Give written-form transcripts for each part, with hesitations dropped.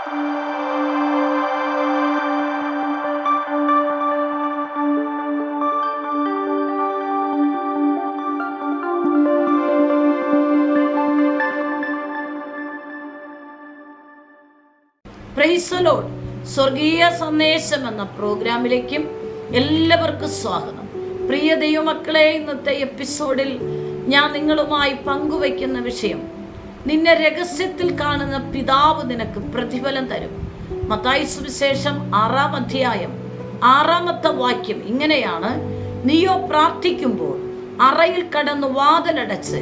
Praise the Lord. സ്വർഗീയ സന്ദേശം എന്ന പ്രോഗ്രാമിലേക്കും എല്ലാവർക്കും സ്വാഗതം. പ്രിയ ദൈവമക്കളെ, ഇന്നത്തെ എപ്പിസോഡിൽ ഞാൻ നിങ്ങളുമായി പങ്കുവയ്ക്കുന്ന വിഷയം, നിന്നെ രഹസ്യത്തിൽ കാണുന്ന പിതാവ് നിനക്ക് പ്രതിഫലം തരും. മത്തായി സുവിശേഷം 6-ാം അധ്യായം 6-ാമത്തെ വാക്യം ഇങ്ങനെയാണ്: നീയോ പ്രാർത്ഥിക്കുമ്പോൾ അറയിൽ കടന്ന് വാതിലടച്ച്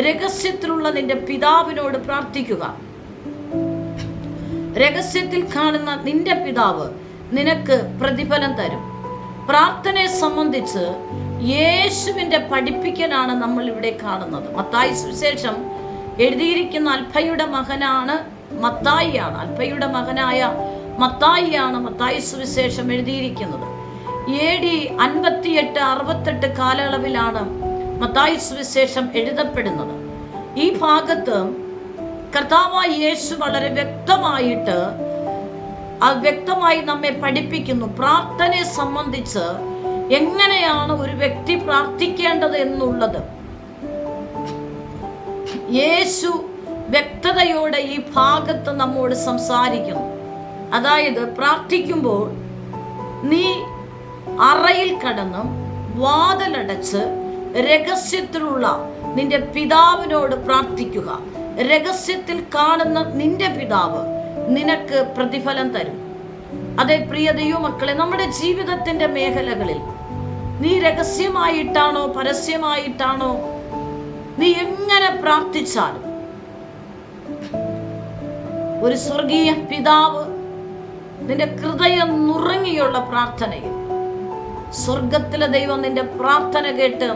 രഹസ്യത്തിലുള്ള നിന്റെ പിതാവിനോട് പ്രാർത്ഥിക്കുക. രഹസ്യത്തിൽ കാണുന്ന നിന്റെ പിതാവ് നിനക്ക് പ്രതിഫലം തരും. പ്രാർത്ഥനയെ സംബന്ധിച്ച് യേശുവിന്റെ പഠിപ്പിക്കലാണ് നമ്മൾ ഇവിടെ കാണുന്നത്. മത്തായി സുവിശേഷം എഴുതിയിരിക്കുന്ന അൽഫയുടെ മകനാണ് മത്തായിയാണ്. അൽഫയുടെ മകനായ മത്തായിയാണ് മത്തായി സുവിശേഷം എഴുതിയിരിക്കുന്നത്. AD 58-68 കാലയളവിലാണ് മത്തായി സുവിശേഷം എഴുതപ്പെടുന്നത്. ഈ ഭാഗത്ത് കർത്താവായ യേശു വളരെ വ്യക്തമായി നമ്മെ പഠിപ്പിക്കുന്നു. പ്രാർത്ഥനയെ സംബന്ധിച്ച് എങ്ങനെയാണ് ഒരു വ്യക്തി പ്രാർത്ഥിക്കേണ്ടത് എന്നുള്ളത് യേശു വ്യക്തതയോടെ ഈ ഭാഗത്ത് നമ്മോട് സംസാരിക്കുന്നു. അതായത്, പ്രാർത്ഥിക്കുമ്പോൾ നീ അറയിൽ കടന്ന് വാതിലടച്ച് രഹസ്യത്തിലുള്ള നിന്റെ പിതാവിനോട് പ്രാർത്ഥിക്കുക. രഹസ്യത്തിൽ കാണുന്ന നിന്റെ പിതാവ് നിനക്ക് പ്രതിഫലം തരും. അതേ പ്രിയ ദൈവമക്കളെ, നമ്മുടെ ജീവിതത്തിന്റെ മേഖലകളിൽ നീ രഹസ്യമായിട്ടാണോ പരസ്യമായിട്ടാണോ നീ എങ്ങനെ പ്രാർത്ഥിച്ചാലും ഒരു സ്വർഗീയ പിതാവ് നിന്റെ ഹൃദയം നുറുങ്ങിയുള്ള പ്രാർത്ഥനയിൽ സ്വർഗത്തിലെ ദൈവം നിന്റെ പ്രാർത്ഥന കേട്ട്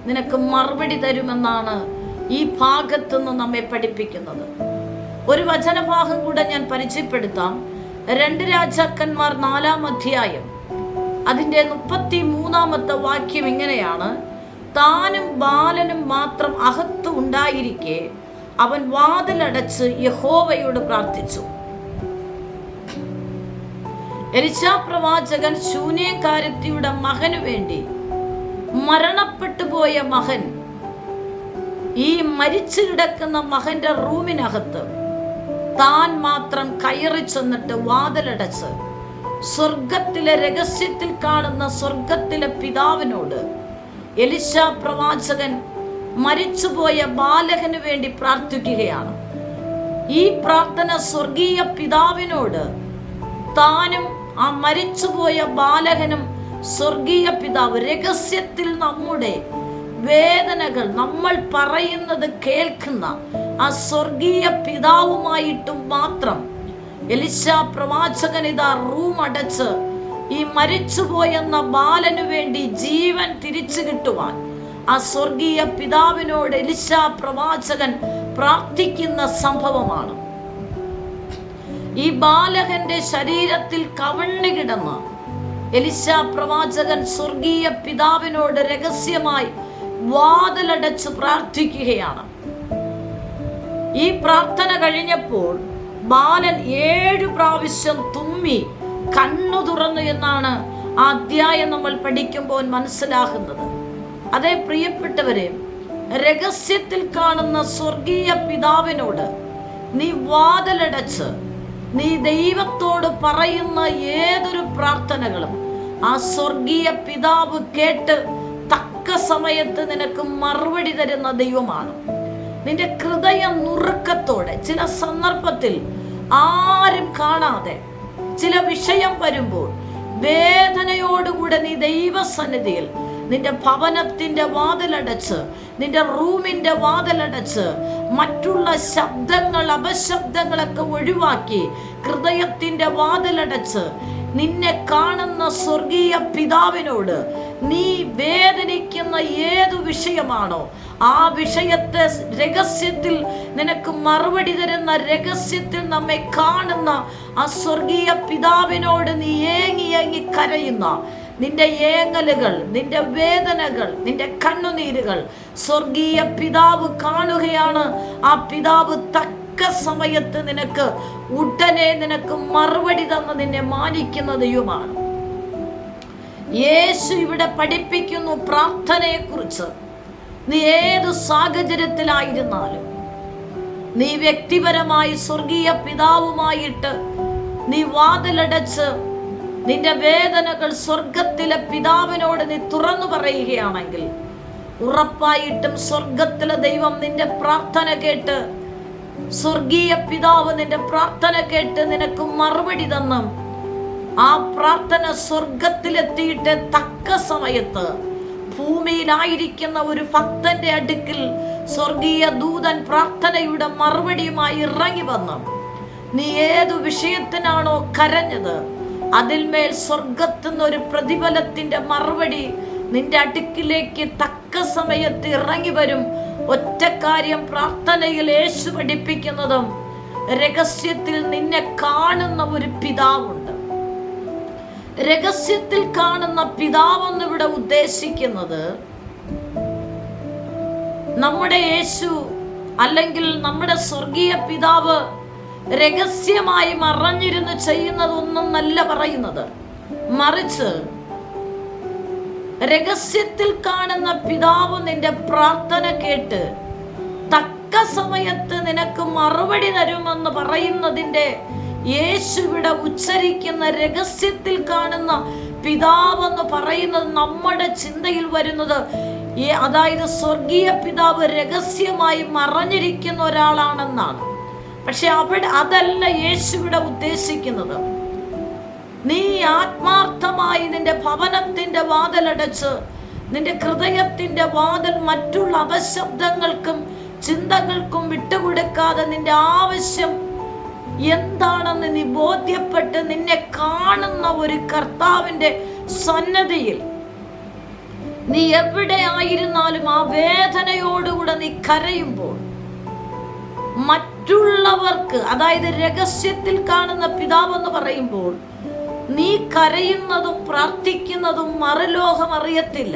നിനക്ക് മറുപടി തരുമെന്നാണ് ഈ ഭാഗത്തു നിന്ന് നമ്മെ പഠിപ്പിക്കുന്നത്. ഒരു വചനഭാഗം കൂടെ ഞാൻ പരിചയപ്പെടുത്താം. 2 രാജാക്കന്മാർ 4-ാം അധ്യായം അതിന്റെ 33-ാമത്തെ വാക്യം ഇങ്ങനെയാണ്: താനും ബാലനും മാത്രം അകത്ത് ഉണ്ടായിരിക്കെ അവൻ വാതിലടച്ച് യഹോവയോട് പ്രാർത്ഥിച്ചു. എലിശാ പ്രവാചകൻ ശൂന്യക്കാരത്തിയുടെ മകനു വേണ്ടി മരണപ്പെട്ടു പോയ മകൻ ഈ മരിച്ചു കിടക്കുന്ന മകന്റെ റൂമിനകത്ത് താൻ മാത്രം കയറി ചെന്നിട്ട് വാതിലടച്ച് സ്വർഗത്തിലെ രഹസ്യത്തിൽ കാണുന്ന സ്വർഗത്തിലെ പിതാവിനോട് എലിശാ പ്രവാചകൻ മരിച്ചുപോയ ബാലകന് വേണ്ടി പ്രാർത്ഥിക്കുകയാണ്. ഈ പ്രാർത്ഥന സ്വർഗീയ പിതാവിനോട് താനും ആ മരിച്ചുപോയ ബാലകനും സ്വർഗീയ പിതാവ് രഹസ്യത്തിൽ നമ്മുടെ വേദനകൾ നമ്മൾ പറയുന്നത് കേൾക്കുന്ന ആ സ്വർഗീയ പിതാവുമായിട്ടും മാത്രം എലിശാ പ്രവാചകൻ ഇതാ റൂം അടച്ച് ഈ മരിച്ചുപോയെന്ന ബാലനു വേണ്ടി ജീവൻ തിരിച്ചു കിട്ടുവാൻ ആ സ്വർഗീയ പിതാവിനോട് എലിശാ പ്രവാചകൻ പ്രാർത്ഥിക്കുന്ന സംഭവമാണ്. ഈ ബാലകന്റെ ശരീരത്തിൽ കവണ്ണി കിടന്ന് എലിശാ പ്രവാചകൻ സ്വർഗീയ പിതാവിനോട് രഹസ്യമായി വാതിലടച്ച് പ്രാർത്ഥിക്കുകയാണ്. ഈ പ്രാർത്ഥന കഴിഞ്ഞപ്പോൾ ബാലൻ 7 പ്രാവശ്യം തുമ്മി കണ്ണു തുറന്നു എന്നാണ് ആ അധ്യായം നമ്മൾ പഠിക്കുമ്പോൾ മനസ്സിലാകുന്നത്. അതേ പ്രിയപ്പെട്ടവരെ, രഹസ്യത്തിൽ കാണുന്ന സ്വർഗീയ പിതാവിനോട് നീ വാതിലടച്ച് നീ ദൈവത്തോട് പറയുന്ന ഏതൊരു പ്രാർത്ഥനകളും ആ സ്വർഗീയ പിതാവ് കേട്ട് തക്ക സമയത്ത് നിനക്ക് മറുപടി തരുന്ന ദൈവമാണ്. നിന്റെ ഹൃദയം നുറുക്കത്തോടെ, ചില സന്ദർഭത്തിൽ ആരും കാണാതെ ചില വിഷയം വരുമ്പോൾ വേദനയോടുകൂടെ നീ ദൈവസന്നിധിയിൽ നിന്റെ ഭവനത്തിന്റെ വാതിലടച്ച്, നിന്റെ റൂമിന്റെ വാതിലടച്ച്, മറ്റുള്ള ശബ്ദങ്ങൾ അപശബ്ദങ്ങളൊക്കെ ഒഴിവാക്കി ഹൃദയത്തിന്റെ വാതിലടച്ച് നിന്നെ കാണുന്ന സ്വർഗീയ പിതാവിനോട് നീ വേദനിക്കുന്ന ഏതു വിഷയമാണോ ആ വിഷയത്തെ രഹസ്യത്തിൽ നിനക്ക് മറുപടി തരുന്ന, രഹസ്യത്തിൽ നമ്മെ കാണുന്ന ആ സ്വർഗീയ പിതാവിനോട് നീ ഏങ്ങി കരയുന്ന നിന്റെ ഏങ്ങലുകൾ, നിന്റെ വേദനകൾ, നിന്റെ കണ്ണുനീരുകൾ സ്വർഗീയ പിതാവ് കാണുകയാണ്. ആ പിതാവ് തക്ക തക്ക സമയത്ത് നിനക്ക് ഉടനെ നിനക്ക് മറുപടി തന്ന് നിന്നെ മാനിക്കുന്ന ദൈവമാണ്. യേശു ഇവിടെ പഠിപ്പിക്കുന്നു പ്രാർത്ഥനയെ കുറിച്ച്. നീ ഏത് സാഹചര്യത്തിലായിരുന്നാലും നീ വ്യക്തിപരമായി സ്വർഗീയ പിതാവുമായിട്ട് നീ വാതിലടച്ച് നിന്റെ വേദനകൾ സ്വർഗത്തിലെ പിതാവിനോട് നീ തുറന്നു പറയുകയാണെങ്കിൽ ഉറപ്പായിട്ടും സ്വർഗത്തിലെ ദൈവം നിന്റെ പ്രാർത്ഥന കേട്ട്, സ്വർഗീയ പിതാവ് നിന്റെ പ്രാർത്ഥന കേട്ട് നിനക്ക് മറുപടി തന്നും ആ പ്രാർത്ഥന സ്വർഗത്തിലെത്തിയിട്ട് തക്ക സമയത്ത് ഭൂമിയിലായിരിക്കുന്ന ഒരു ഭക്തന്റെ അടുക്കൽ സ്വർഗീയ ദൂതൻ പ്രാർത്ഥനയുടെ മറുപടിയുമായി ഇറങ്ങി വന്നു. നീ ഏതു വിഷയത്തിനാണോ കരഞ്ഞത് അതിന്മേൽ സ്വർഗത്തുനിന്ന് ഒരു പ്രതിഫലത്തിന്റെ മറുപടി നിന്റെ അടുക്കിലേക്ക് തക്ക സമയത്ത് ഇറങ്ങി വരും. ഒറ്റ കാര്യം പ്രാർത്ഥനയിൽ യേശു പഠിപ്പിക്കുന്നതും, രഹസ്യത്തിൽ നിന്നെ കാണുന്ന ഒരു പിതാവുണ്ട്. രഹസ്യത്തിൽ കാണുന്ന പിതാവെന്ന് ഇവിടെ ഉദ്ദേശിക്കുന്നത് നമ്മുടെ യേശു അല്ലെങ്കിൽ നമ്മുടെ സ്വർഗീയ പിതാവ് രഹസ്യമായി മറഞ്ഞിരുന്ന് ചെയ്യുന്നതൊന്നും നല്ല പറയുന്നത്. മറിച്ച് രഹസ്യത്തിൽ കാണുന്ന പിതാവ് നിന്റെ പ്രാർത്ഥന കേട്ട് തക്ക സമയത്ത് നിനക്ക് മറുപടി തരുമെന്ന് പറയുന്നതിന്റെ യേശു ഇവിടെ ഉച്ചരിക്കുന്ന രഹസ്യത്തിൽ കാണുന്ന പിതാവെന്ന് പറയുന്നത് നമ്മുടെ ചിന്തയിൽ വരുന്നത്, അതായത് സ്വർഗീയ പിതാവ് രഹസ്യമായി മറഞ്ഞിരിക്കുന്ന ഒരാളാണെന്നാണ്. പക്ഷെ അതല്ല യേശു ഇവിടെ ഉദ്ദേശിക്കുന്നത്. നീ ആത്മാർത്ഥമായി നിന്റെ ഭവനത്തിന്റെ വാതിലടച്ച് നിന്റെ ഹൃദയത്തിന്റെ വാതിൽ മറ്റുള്ള അപശബ്ദങ്ങൾക്കും ചിന്തകൾക്കും വിട്ടുകൊടുക്കാതെ നിന്റെ ആവശ്യം എന്താണെന്ന് നീ ബോധ്യപ്പെട്ട് നിന്നെ കാണുന്ന ഒരു കർത്താവിന്റെ സന്നദ്ധിയിൽ നീ എവിടെയായിരുന്നാലും ആ വേദനയോടുകൂടെ നീ കരയുമ്പോൾ മറ്റുള്ളവർക്ക്, അതായത് രഹസ്യത്തിൽ കാണുന്ന പിതാവെന്ന് പറയുമ്പോൾ നീ കരയുന്നതും പ്രാർത്ഥിക്കുന്നതും മറുലോകം അറിയത്തില്ല.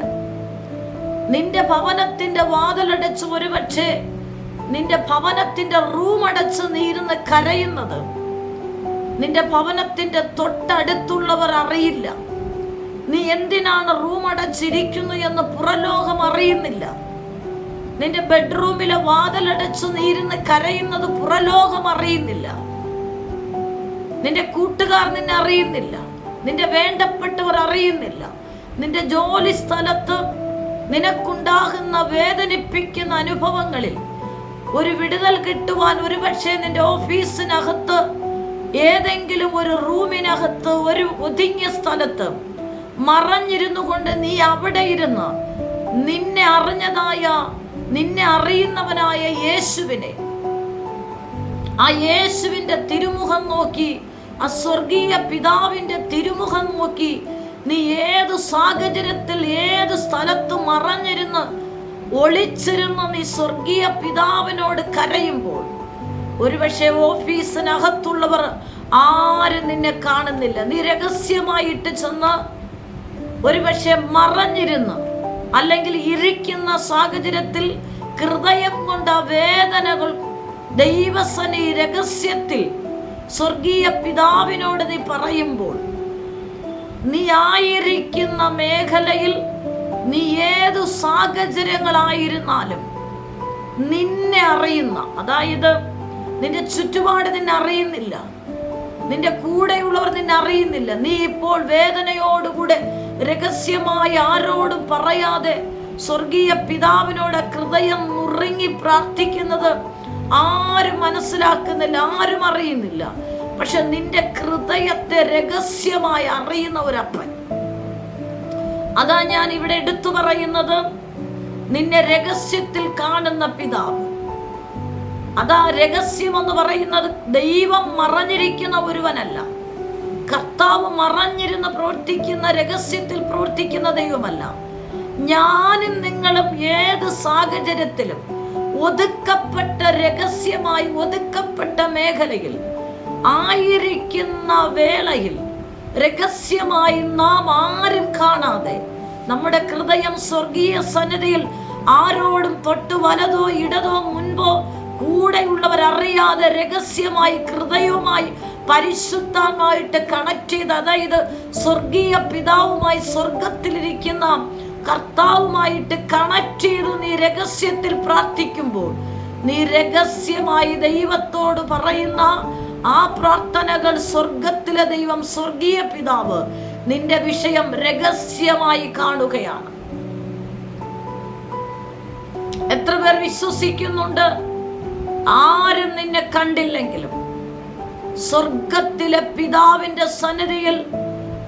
നിന്റെ ഭവനത്തിന്റെ വാതിലടച്ച് ഒരുപക്ഷെ നിന്റെ ഭവനത്തിന്റെ റൂം അടച്ച് നീ ഇരുന്ന് കരയുന്നത് നിന്റെ ഭവനത്തിന്റെ തൊട്ടടുത്തുള്ളവർ അറിയില്ല. നീ എന്തിനാണ് റൂം അടച്ചിരിക്കുന്നു എന്ന് പുറലോകം അറിയുന്നില്ല. നിന്റെ ബെഡ്റൂമിലെ വാതിലടച്ച് നീ ഇരുന്ന് കരയുന്നത് പുറലോകം അറിയുന്നില്ല. നിന്റെ കൂട്ടുകാർ നിന്നെ അറിയുന്നില്ല, നിന്റെ വേണ്ടപ്പെട്ടവർ അറിയുന്നില്ല. നിന്റെ ജോലി സ്ഥലത്ത് നിനക്കുണ്ടാകുന്ന വേദനിപ്പിക്കുന്ന അനുഭവങ്ങളിൽ ഒരു വിടുതൽ കിട്ടുവാൻ ഒരുപക്ഷെ നിന്റെ ഓഫീസിനകത്ത് ഏതെങ്കിലും ഒരു റൂമിനകത്ത് ഒരു ഒതുങ്ങിയ സ്ഥലത്ത് മറഞ്ഞിരുന്നു കൊണ്ട് നീ അവിടെ ഇരുന്ന് നിന്നെ അറിഞ്ഞതായ, നിന്നെ അറിയുന്നവനായ യേശുവിനെ, ആ യേശുവിന്റെ തിരുമുഖം നോക്കി, ആ സ്വർഗീയ പിതാവിന്റെ തിരുമുഖം നോക്കി നീ ഏതു സാഹചര്യത്തിൽ ഏതു സ്ഥലത്ത് മറഞ്ഞിരുന്ന് ഒളിച്ചിരുന്ന് നീ സ്വർഗീയ പിതാവിനോട് കരയുമ്പോൾ ഒരുപക്ഷെ ഓഫീസിനകത്തുള്ളവർ ആരും നിന്നെ കാണുന്നില്ല. നീ രഹസ്യമായിട്ട് ചെന്ന് ഒരുപക്ഷെ മറഞ്ഞിരുന്ന് അല്ലെങ്കിൽ ഇരിക്കുന്ന സാഹചര്യത്തിൽ ഹൃദയം കൊണ്ട് ആ വേദനകൾ ദൈവസനി രഹസ്യത്തിൽ സ്വർഗീയ പിതാവിനോട് നീ പറയുമ്പോൾ നീ ആയിരിക്കുന്ന മേഖലയിൽ നീ ഏതു സാഹചര്യങ്ങളായിരുന്നാലും നിന്നെ അറിയുന്ന, അതായത് നിന്റെ ചുറ്റുപാട് നിന്നെ അറിയുന്നില്ല, നിന്റെ കൂടെയുള്ളവർ നിന്നെ അറിയുന്നില്ല. നീ ഇപ്പോൾ വേദനയോടുകൂടെ രഹസ്യമായി ആരോടും പറയാതെ സ്വർഗീയ പിതാവിനോട് ഹൃദയം നുറുങ്ങി പ്രാർത്ഥിക്കുന്നത് ആരും മനസ്സിലാക്കുന്നില്ല, ആരും അറിയുന്നില്ല. പക്ഷെ നിന്റെ ഹൃദയത്തെ രഹസ്യമായി അറിയുന്ന ഒരപ്പൻ. അതാ ഞാൻ ഇവിടെ എടുത്തു പറയുന്നത്, നിന്നെ രഹസ്യത്തിൽ കാണുന്ന പിതാവ്. അതാ രഹസ്യം എന്ന് പറയുന്നത് ദൈവം മറഞ്ഞിരിക്കുന്ന ഒരുവനല്ല. കർത്താവ് മറഞ്ഞിരുന്ന് പ്രവർത്തിക്കുന്ന, രഹസ്യത്തിൽ പ്രവർത്തിക്കുന്ന ദൈവമല്ല. ഞാനും നിങ്ങളും ഏത് സാഹചര്യത്തിലും ഒതുക്കപ്പെട്ട, രഹസ്യമായി ഒതുക്കപ്പെട്ട മേഖലയിൽ ആയിരിക്കുന്ന വേളയിൽ രഹസ്യമായി നാം ആരും കാണാതെ നമ്മുടെ ഹൃദയം സ്വർഗീയ സന്നിധിയിൽ ആരോടും തൊട്ട് വലതോ ഇടതോ മുൻപോ കൂടെയുള്ളവരറിയാതെ രഹസ്യമായി ഹൃദയവുമായി പരിശുദ്ധാത്മായിട്ട് കണക്ട് ചെയ്ത്, അതായത് സ്വർഗീയ പിതാവുമായി സ്വർഗത്തിലിരിക്കുന്ന കർത്താവുമായിട്ട് കണക്ട് ചെയ്ത് നീ രഹസ്യത്തിൽ പ്രാർത്ഥിക്കുമ്പോൾ, നീ രഹസ്യമായി ദൈവത്തോട് പറയുന്ന ആ പ്രാർത്ഥനകൾ സ്വർഗത്തിലെ ദൈവം, സ്വർഗീയ പിതാവ് നിന്റെ വിഷയം രഹസ്യമായി കാണുകയാണ്. എത്ര പേർ വിശ്വസിക്കുന്നുണ്ട്? ആരും നിന്നെ കണ്ടില്ലെങ്കിലും സ്വർഗത്തിലെ പിതാവിന്റെ സന്നിധിയിൽ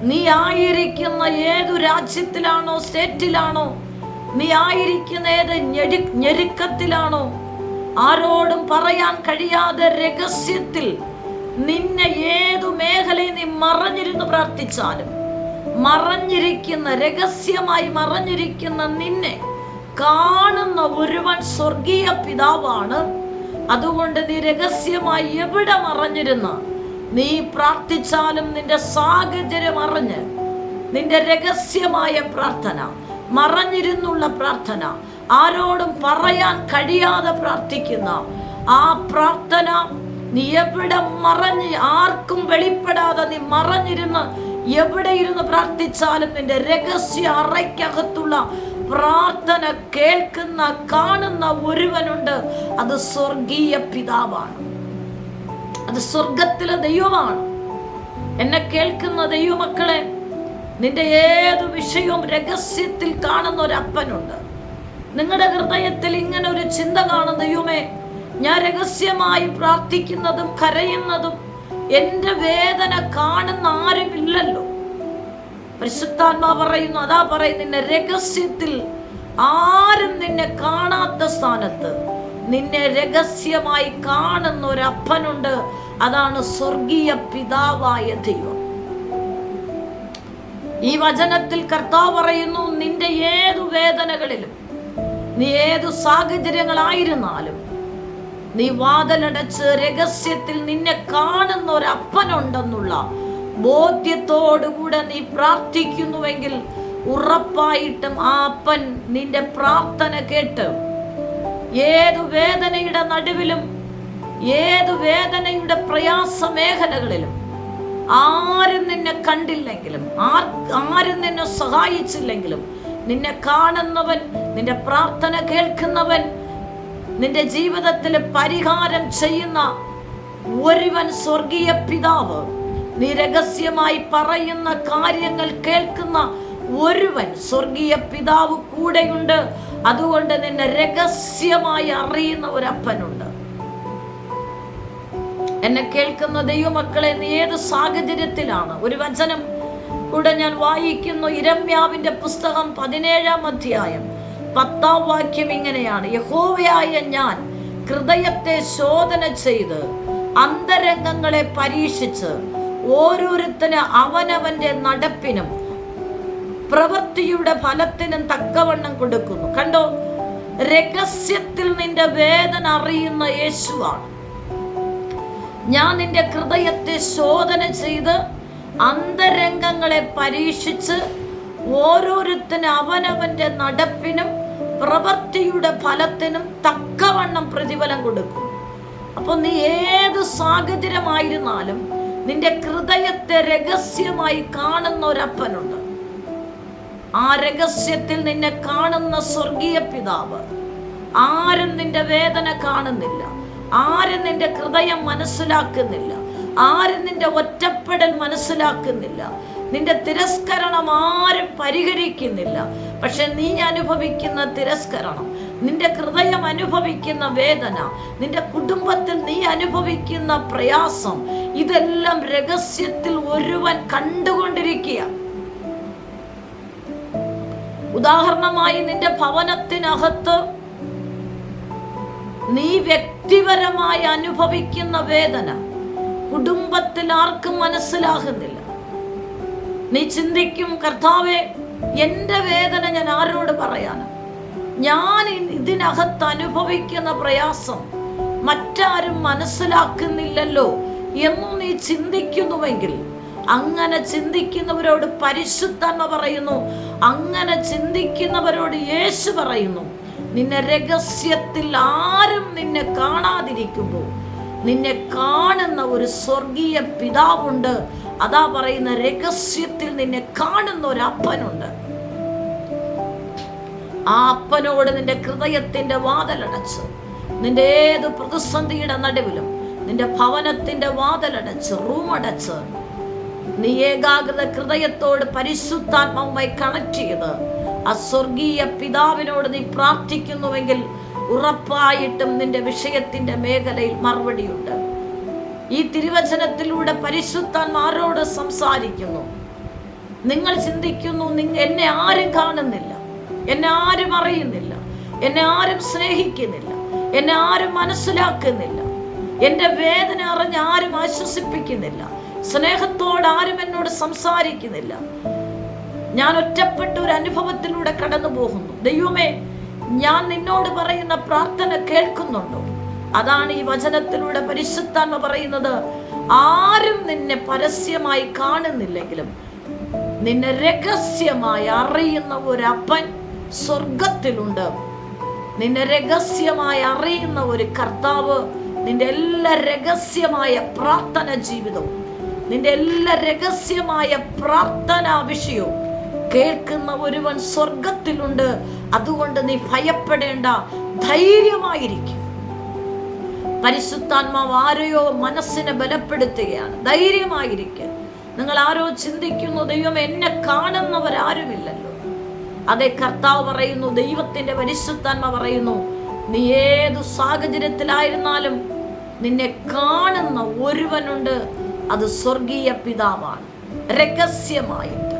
നീ ആയിരിക്കുന്ന ഏതു രാജ്യത്തിലാണോ, സ്റ്റേറ്റിലാണോ, നീ ആയിരിക്കുന്ന ഏത് ഞെരുക്കത്തിലാണോ, ആരോടും പറയാൻ കഴിയാതെ രഹസ്യത്തിൽ നിന്നെ ഏതു മേഖലയിൽ നീ മറഞ്ഞിരുന്ന് പ്രാർത്ഥിച്ചാലും, രഹസ്യമായി മറഞ്ഞിരിക്കുന്ന നിന്നെ കാണുന്ന ഒരുവൻ സ്വർഗീയ പിതാവാണ്. അതുകൊണ്ട് നീ രഹസ്യമായി എവിടെ മറഞ്ഞിരുന്ന് നീ പ്രാർത്ഥിച്ചാലും നിന്റെ സാഹചര്യം അറിഞ്ഞ് നിന്റെ രഹസ്യമായ പ്രാർത്ഥന, മറഞ്ഞിരുന്നുള്ള പ്രാർത്ഥന, ആരോടും പറയാൻ കഴിയാതെ പ്രാർത്ഥിക്കുന്ന ആ പ്രാർത്ഥന നീ എവിടെ മറഞ്ഞ്, ആർക്കും വെളിപ്പെടാതെ നീ മറഞ്ഞിരുന്ന് എവിടെ ഇരുന്ന് പ്രാർത്ഥിച്ചാലും നിന്റെ രഹസ്യ അറയ്ക്കകത്തുള്ള പ്രാർത്ഥന കേൾക്കുന്ന, കാണുന്ന ഒരുവനുണ്ട്. അത് സ്വർഗീയ പിതാവാണ്. അത് സ്വർഗത്തിലെ ദൈവമാണ്. എന്നെ കേൾക്കുന്ന ദൈവമക്കളെ, നിന്റെ ഏതു വിഷയവും രഹസ്യത്തിൽ കാണുന്ന ഒരു അപ്പനുണ്ട്. നിങ്ങളുടെ ഹൃദയത്തിൽ ഇങ്ങനെ ഒരു ചിന്ത കാണും, ദൈവമേ, ഞാൻ രഹസ്യമായി പ്രാർത്ഥിക്കുന്നതും കരയുന്നതും എന്റെ വേദന കാണുന്ന ആരുമില്ലല്ലോ. പരിശുദ്ധാത്മാ പറയുന്നു, അതാ പറയുന്നു, നിന്നെ രഹസ്യത്തിൽ ആരും നിന്നെ കാണാത്ത സ്ഥാനത്ത് നിന്നെ രഹസ്യമായി കാണുന്ന ഒരു അപ്പനുണ്ട്. അതാണ് സ്വർഗീയ പിതാവായ ദൈവം. ഈ വചനത്തിൽ കർത്താവ് പറയുന്നു, നിന്റെ ഏതു വേദനകളിലും, നീ ഏതു സാഹചര്യങ്ങളായിരുന്നാലും, നീ വാതിലടച്ച് രഹസ്യത്തിൽ നിന്നെ കാണുന്ന ഒരു അപ്പനുണ്ടെന്നുള്ള ബോധ്യത്തോടുകൂടെ നീ പ്രാർത്ഥിക്കുന്നുവെങ്കിൽ ഉറപ്പായിട്ടും ആ അപ്പൻ നിന്റെ പ്രാർത്ഥന കേട്ട് ഏതു വേദനയുടെ നടുവിലും, ഏതു വേദനയുടെ പ്രയാസ മേഖലകളിലും, ആരും നിന്നെ കണ്ടില്ലെങ്കിലും, ആരും നിന്നെ സഹായിച്ചില്ലെങ്കിലും, നിന്നെ കാണുന്നവൻ, നിന്റെ പ്രാർത്ഥന കേൾക്കുന്നവൻ, നിന്റെ ജീവിതത്തിൽ പരിഹാരം ചെയ്യുന്ന ഒരുവൻ സ്വർഗീയ പിതാവ്, നീ രഹസ്യമായി പറയുന്ന കാര്യങ്ങൾ കേൾക്കുന്ന ഒരുവൻ സ്വർഗീയ പിതാവ് കൂടെയുണ്ട്. അതുകൊണ്ട് നിന്നെ രഹസ്യമായി അറിയുന്ന ഒരപ്പനുണ്ട്. എന്നെ കേൾക്കുന്ന ദൈവമക്കളെ, നീ ഏത് സാഹചര്യത്തിലാണ്? ഒരു വചനം കൂടെ ഞാൻ വായിക്കുന്നു. യിരെമ്യാവിന്റെ പുസ്തകം 17-ാം അധ്യായം 10-ാം വാക്യം ഇങ്ങനെയാണ്: യഹോവയായ ഞാൻ ഹൃദയത്തെ ശോധന ചെയ്ത് അന്തരംഗങ്ങളെ പരീക്ഷിച്ച് ഓരോരുത്തന് അവനവന്റെ നടപ്പിനും പ്രവൃത്തിയുടെ ഫലത്തിനും തക്കവണ്ണം കൊടുക്കുന്നു. കണ്ടോ, രഹസ്യത്തിൽ നിന്റെ വേദന അറിയുന്ന യേശുവാണ്. ഞാൻ നിന്റെ ഹൃദയത്തെ ശോധന ചെയ്ത് അന്തരംഗങ്ങളെ പരീക്ഷിച്ച് ഓരോരുത്തന് അവനവന്റെ നടപ്പിനും പ്രവൃത്തിയുടെ ഫലത്തിനും തക്കവണ്ണം പ്രതിഫലം കൊടുക്കും. അപ്പൊ നീ ഏത് സാഹചര്യമായിരുന്നാലും നിന്റെ ഹൃദയത്തെ രഹസ്യമായി കാണുന്ന ഒരപ്പനുണ്ട്. ആ രഹസ്യത്തിൽ നിന്നെ കാണുന്ന സ്വർഗീയ പിതാവ്. ആരും നിന്റെ വേദന കാണുന്നില്ല, ആരും നിന്റെ ഹൃദയം മനസ്സിലാക്കുന്നില്ല, ആരും നിന്റെ ഒറ്റപ്പെടൽ മനസ്സിലാക്കുന്നില്ല, നിന്റെ തിരസ്കരണം ആരും പരിഹരിക്കുന്നില്ല. പക്ഷെ നീ അനുഭവിക്കുന്ന തിരസ്കരണം, നിന്റെ ഹൃദയം അനുഭവിക്കുന്ന വേദന, നിന്റെ കുടുംബത്തിൽ നീ അനുഭവിക്കുന്ന പ്രയാസം, ഇതെല്ലാം രഹസ്യത്തിൽ ഒരുവൻ കണ്ടുകൊണ്ടിരിക്കുക. ഉദാഹരണമായി, നിന്റെ ഭവനത്തിനകത്ത് നീ വ്യക്തിപരമായി അനുഭവിക്കുന്ന വേദന കുടുംബത്തിൽ ആർക്കും മനസ്സിലാകുന്നില്ല. നീ ചിന്തിക്കും, കർത്താവേ, എന്റെ വേദന ഞാൻ ആരോട് പറയാനാ? ഞാൻ ഇതിനകത്ത് അനുഭവിക്കുന്ന പ്രയാസം മറ്റാരും മനസ്സിലാക്കുന്നില്ലല്ലോ എന്ന് നീ ചിന്തിക്കുന്നുവെങ്കിൽ, അങ്ങനെ ചിന്തിക്കുന്നവരോട് പരിശുദ്ധാത്മ പറയുന്നു, അങ്ങനെ ചിന്തിക്കുന്നവരോട് യേശു പറയുന്നു, നിന്നെ രഹസ്യത്തിൽ ആരും നിന്നെ കാണാതിരിക്കുമ്പോൾ നിന്നെ കാണുന്ന ഒരു സ്വർഗീയ പിതാവുണ്ട്. അതാ പറയുന്ന, രഹസ്യത്തിൽ നിന്നെ കാണുന്ന ഒരു അപ്പനുണ്ട്. ആ അപ്പനോട് നിന്റെ ഹൃദയത്തിന്റെ വാതിലടച്ച്, നിന്റെ ഏത് പ്രതിസന്ധിയുടെ നടുവിലും നിന്റെ ഭവനത്തിന്റെ വാതിലടച്ച്, റൂമടച്ച്, നീ ഏകാഗ്രത ഹൃദയത്തോട് പരിശുദ്ധാത്മാവുമായി കണക്ട് ചെയ്ത് ആ സ്വർഗീയ പിതാവിനോട് നീ പ്രാർത്ഥിക്കുന്നുവെങ്കിൽ ഉറപ്പായിട്ടും നിന്റെ വിഷയത്തിന്റെ മേഖലയിൽ മറുപടിയുണ്ട്. ഈ തിരുവചനത്തിലൂടെ പരിശുദ്ധാത്മാ ആരോട് സംസാരിക്കുന്നു? നിങ്ങൾ ചിന്തിക്കുന്നു, എന്നെ ആരും കാണുന്നില്ല, എന്നെ ആരും അറിയുന്നില്ല, എന്നെ ആരും സ്നേഹിക്കുന്നില്ല, എന്നെ ആരും മനസ്സിലാക്കുന്നില്ല, എന്റെ വേദന അറിഞ്ഞ് ആരും ആശ്വസിപ്പിക്കുന്നില്ല, സ്നേഹത്തോട് ആരും എന്നോട് സംസാരിക്കുന്നില്ല, ഞാൻ ഒറ്റപ്പെട്ട ഒരു അനുഭവത്തിലൂടെ കടന്നു പോകുന്നു. ദൈവമേ, ഞാൻ നിന്നോട് പറയുന്ന പ്രാർത്ഥന കേൾക്കുന്നുണ്ടോ? അതാണ് ഈ വചനത്തിലൂടെ പരിശുദ്ധാത്മ പറയുന്നത്. ആരും നിന്നെ പരസ്യമായി കാണുന്നില്ലെങ്കിലും നിന്നെ രഹസ്യമായി അറിയുന്ന ഒരു അപ്പൻ സ്വർഗത്തിലുണ്ട്. നിന്നെ രഹസ്യമായി അറിയുന്ന ഒരു കർത്താവ് നിന്റെ എല്ലാ രഹസ്യമായ പ്രാർത്ഥന ജീവിതവും, നിന്റെ എല്ലാ രഹസ്യമായ പ്രാർത്ഥനാ വിഷയവും കേൾക്കുന്ന ഒരുവൻ സ്വർഗത്തിലുണ്ട്. അതുകൊണ്ട് നീ ഭയപ്പെടേണ്ട, ധൈര്യമായിരിക്കും. പരിശുദ്ധാത്മാവ് ആരെയോ മനസ്സിനെ ബലപ്പെടുത്തുകയാണ്. ധൈര്യമായിരിക്കും. നിങ്ങൾ ആരോ ചിന്തിക്കുന്നു, ദൈവം എന്നെ കാണുന്നവരാരുമില്ലല്ലോ. അതേ, കർത്താവ് പറയുന്നു, ദൈവത്തിന്റെ പരിശുദ്ധാത്മ പറയുന്നു, നീ ഏതു സാഹചര്യത്തിലായിരുന്നാലും നിന്നെ കാണുന്ന ഒരുവനുണ്ട്. അത് സ്വർഗീയ പിതാവാണ്. രഹസ്യമായിട്ട്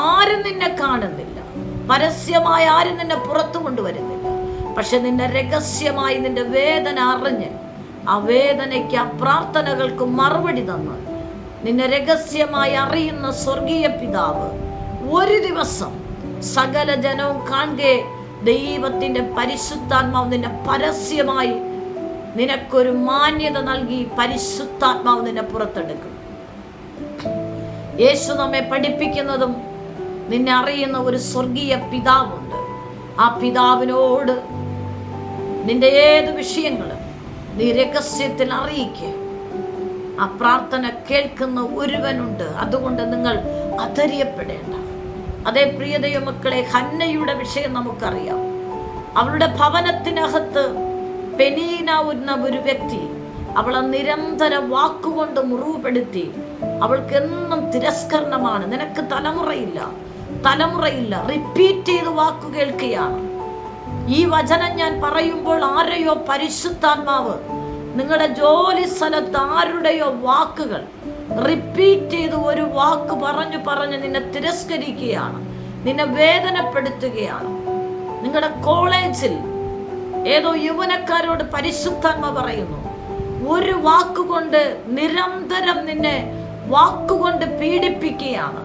ആരും നിന്നെ കാണുന്നില്ല, പരസ്യമായി ആരും നിന്നെ പുറത്തു കൊണ്ടുവരുന്നില്ല. പക്ഷെ നിന്നെ രഹസ്യമായി നിന്റെ വേദന അറിഞ്ഞ് ആ വേദനയ്ക്ക്, ആ പ്രാർത്ഥനകൾക്ക് മറുപടി തന്ന് നിന്നെ രഹസ്യമായി അറിയുന്ന സ്വർഗീയ പിതാവ് ഒരു ദിവസം സകല ജനവും കാണുകെ ദൈവത്തിന്റെ പരിശുദ്ധാത്മാവ് നിന്നെ പരസ്യമായി നിനക്കൊരു മാന്യത നൽകി പരിശുദ്ധാത്മാവ് നിന്നെ പുറത്തെടുക്കും. യേശു നമ്മെ പഠിപ്പിക്കുന്നതും നിന്നെ അറിയുന്ന ഒരു സ്വർഗീയ പിതാവുണ്ട്. ആ പിതാവിനോട് നിന്റെ ഏത് വിഷയങ്ങളും നീ രഹസ്യത്തിൽ അറിയിക്കുക. ആ പ്രാർത്ഥന കേൾക്കുന്ന ഒരുവനുണ്ട്. അതുകൊണ്ട് നിങ്ങൾ അധൈര്യപ്പെടേണ്ട. അതേ പ്രിയ ദൈവമക്കളെ, ഹന്നയുടെ വിഷയം നമുക്കറിയാം. അവളുടെ ഭവനത്തിനകത്ത് പെനീന എന്ന ഒരു വ്യക്തി അവളെ നിരന്തരം വാക്കുകൊണ്ട് മുറിവുപെടുത്തി. അവൾക്ക് എന്നും തിരസ്കരണമാണ്. നിനക്ക് തലമുറയില്ല, റിപ്പീറ്റ് ചെയ്ത് വാക്കു കേൾക്കുകയാണ്. ഈ വചനം ഞാൻ പറയുമ്പോൾ ആരെയോ പരിശുദ്ധാത്മാവ് നിങ്ങളുടെ ജോലി സ്ഥലത്ത് ആരുടെയോ വാക്കുകൾ റിപ്പീറ്റ് ചെയ്ത് ഒരു വാക്ക് പറഞ്ഞു നിന്നെ തിരസ്കരിക്കുകയാണ്, നിന്നെ വേദനപ്പെടുത്തുകയാണ്. നിങ്ങളുടെ കോളേജിൽ ഏതോ യുവനക്കാരോട് പരിശുദ്ധാത്മ പറയുന്നു, ഒരു വാക്കുകൊണ്ട് നിരന്തരം നിന്നെ വാക്കുകൊണ്ട് പീഡിപ്പിക്കുകയാണ്.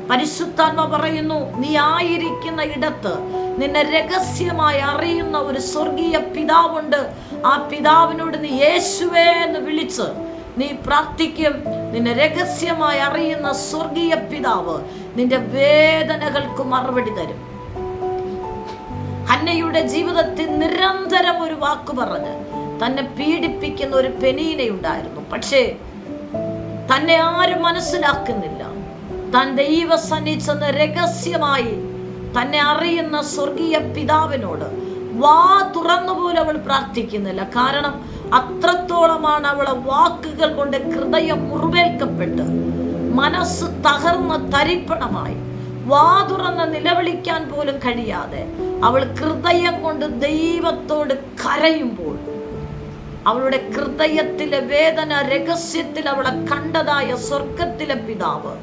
പരിശുദ്ധാത്മ പറയുന്നു, നീ ആയിരിക്കുന്ന ഇടത്ത് നിന്നെ രഹസ്യമായി അറിയുന്ന ഒരു സ്വർഗീയ പിതാവുണ്ട്. ആ പിതാവിനോട് നീ യേശുവേ എന്ന് വിളിച്ച് നീ പ്രാർത്ഥിക്കും. നിന്നെ രഹസ്യമായി അറിയുന്ന സ്വർഗീയ പിതാവ് നിന്റെ വേദനകൾക്ക് മറുപടി തരും. ഹന്നയുടെ ജീവിതത്തിൽ നിരന്തരം ഒരു വാക്ക് പറഞ്ഞ് തന്നെ പീഡിപ്പിക്കുന്ന ഒരു പെനീനയുണ്ടായിരുന്നു. പക്ഷേ തന്നെ ആരും മനസ്സിലാക്കുന്നില്ല. താൻ ദൈവസന്നിധി ചെന്ന് രഹസ്യമായി തന്നെ അറിയുന്ന സ്വർഗീയ പിതാവിനോട് വാ തുറന്നുപോലും അവൾ പ്രാർത്ഥിക്കുന്നില്ല. കാരണം അത്രത്തോളമാണ് അവളെ വാക്കുകൾ കൊണ്ട് ഹൃദയം മുറിവേൽക്കപ്പെട്ട് മനസ്സ് തകർന്ന തരിപ്പണമായി വാ തുറന്ന് നിലവിളിക്കാൻ പോലും കഴിയാതെ അവൾ ഹൃദയം കൊണ്ട് ദൈവത്തോട് കരയുമ്പോൾ അവളുടെ ഹൃദയത്തിലെ വേദന രഹസ്യത്തിൽ അവളെ കണ്ടതായ സ്വർഗത്തിലെ പിതാവ്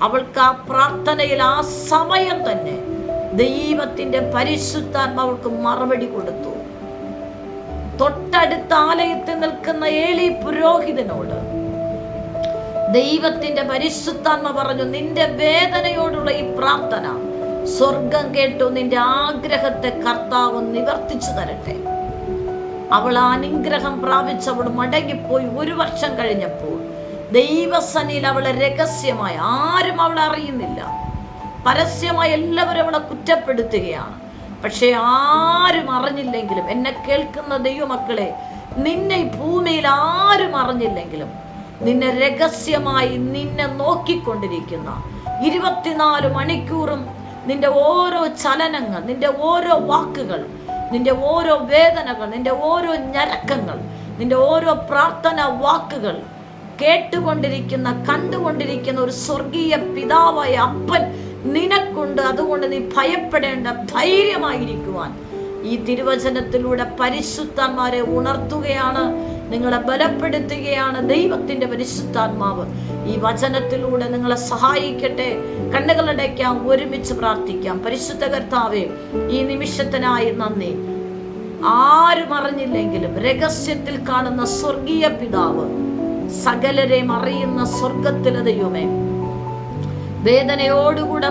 അവൾക്ക് ആ പ്രാർത്ഥനയിൽ ആ സമയം തന്നെ ദൈവത്തിന്റെ പരിശുദ്ധാത്മ അവൾക്ക് മറുപടി കൊടുത്തു. തൊട്ടടുത്ത ആലയത്തിൽ നിൽക്കുന്ന ഏലി പുരോഹിതനോട് ദൈവത്തിന്റെ പരിശുദ്ധാത്മ പറഞ്ഞു, നിന്റെ വേദനയോടുള്ള ഈ പ്രാർത്ഥന സ്വർഗം കേട്ടു, നിന്റെ ആഗ്രഹത്തെ കർത്താവ് നിവർത്തിച്ചു തരട്ടെ. അവൾ ആ അനുഗ്രഹം പ്രാപിച്ചവൾ മടങ്ങിപ്പോയി. 1 വർഷം കഴിഞ്ഞപ്പോൾ ദൈവസന്നിധിയിൽ അവളെ രഹസ്യമായി, ആരും അവളെ അറിയുന്നില്ല, പരസ്യമായി എല്ലാവരും അവളെ കുറ്റപ്പെടുത്തുകയാണ്. പക്ഷെ ആരും അറിഞ്ഞില്ലെങ്കിലും, എന്നെ കേൾക്കുന്ന ദൈവമക്കളെ, നിന്നെ ഈ ഭൂമിയിൽ ആരും അറിഞ്ഞില്ലെങ്കിലും നിന്നെ രഹസ്യമായി നിന്നെ നോക്കിക്കൊണ്ടിരിക്കുന്ന 24 മണിക്കൂറും നിന്റെ ഓരോ ചലനങ്ങൾ, നിന്റെ ഓരോ വാക്കുകൾ, നിന്റെ ഓരോ വേദനകൾ, നിന്റെ ഓരോ ഞരക്കങ്ങൾ, നിന്റെ ഓരോ പ്രാർത്ഥന വാക്കുകൾ കേട്ടുകൊണ്ടിരിക്കുന്ന, കണ്ടുകൊണ്ടിരിക്കുന്ന ഒരു സ്വർഗീയ പിതാവായ അപ്പൻ നിനക്കുണ്ട്. അതുകൊണ്ട് നീ ഭയപ്പെടേണ്ട, ധൈര്യമായിരിക്കുവാൻ ഈ തിരുവചനത്തിലൂടെ പരിശുദ്ധന്മാരെ ഉണർത്തുകയാണ്, നിങ്ങളെ ബലപ്പെടുത്തുകയാണ് ദൈവത്തിന്റെ പരിശുദ്ധാത്മാവ്. ഈ വചനത്തിലൂടെ നിങ്ങളെ സഹായിക്കട്ടെ. കണ്ണുകളടയ്ക്കാം, ഒരുമിച്ച് പ്രാർത്ഥിക്കാം. പരിശുദ്ധ കർത്താവേ, ഈ നിമിഷത്തിനായി നന്ദി. ആരും അറിഞ്ഞില്ലെങ്കിലും രഹസ്യത്തിൽ കാണുന്ന സ്വർഗീയ പിതാവ്, സകലരെയും അറിയുന്ന സ്വർഗത്തിലെ ദൈവമേ, വേദനയോടുകൂടെ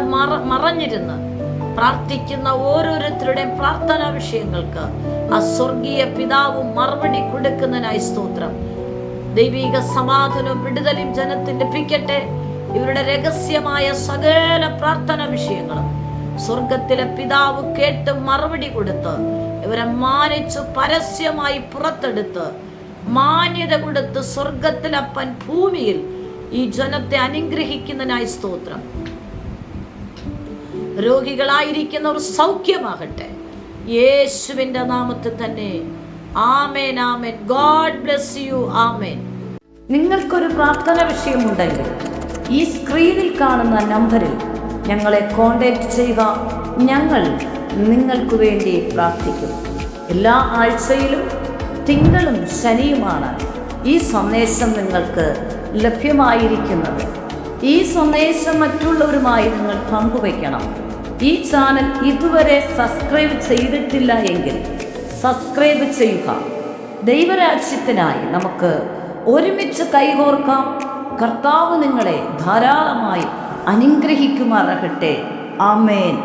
മറഞ്ഞിരുന്ന് പ്രാർത്ഥിക്കുന്ന ഓരോരുത്തരുടെയും പ്രാർത്ഥനാ വിഷയങ്ങൾക്ക് ആ സ്വർഗീയ പിതാവ് മറുപടി കൊടുക്കുന്നതിനായി സ്തോത്രം. ദൈവിക സമാധാനവും വിടുതലും ജനത്തിന് ലഭിക്കട്ടെ. ഇവരുടെ രഹസ്യമായ സകല പ്രാർത്ഥനാ വിഷയങ്ങളും സ്വർഗത്തിലെ പിതാവ് കേട്ട് മറുപടി കൊടുത്ത് ഇവരെ മാനിച്ചു പരസ്യമായി പുറത്തെടുത്ത് മാന്യത കൊടുത്ത് സ്വർഗത്തിലപ്പൻ ഭൂമിയിൽ ഈ ജനത്തെ അനുഗ്രഹിക്കുന്നതിനായി സ്തോത്രം. രോഗികളായിരിക്കുന്നവർ സൗഖ്യമാകട്ടെ, യേശുവിന്റെ നാമത്തിൽ തന്നെ. ആമേൻ, ആമേൻ. God bless you. ആമേൻ. നിങ്ങൾക്കൊരു പ്രാർത്ഥന വിഷയമുണ്ടെങ്കിൽ ഈ സ്ക്രീനിൽ കാണുന്ന നമ്പറിൽ ഞങ്ങളെ കോൺടാക്ട് ചെയ്യുക. ഞങ്ങൾ നിങ്ങൾക്ക് വേണ്ടി പ്രാർത്ഥിക്കും. എല്ലാ ആഴ്ചയിലും തിങ്കളും ശനിയുമാണ് ഈ സന്ദേശം നിങ്ങൾക്ക് ലഭ്യമായിരിക്കുന്നത്. ഈ സന്ദേശം മറ്റുള്ളവരുമായി നിങ്ങൾ പങ്കുവയ്ക്കണം. ഈ ചാനൽ ഇതുവരെ സബ്സ്ക്രൈബ് ചെയ്തിട്ടില്ല എങ്കിൽ സബ്സ്ക്രൈബ് ചെയ്യുക. ദൈവരാജ്യത്തിനായി നമുക്ക് ഒരുമിച്ച് കൈകോർക്കാം. കർത്താവ് നിങ്ങളെ ധാരാളമായി അനുഗ്രഹിക്കുമാറാകട്ടെ. ആമേൻ.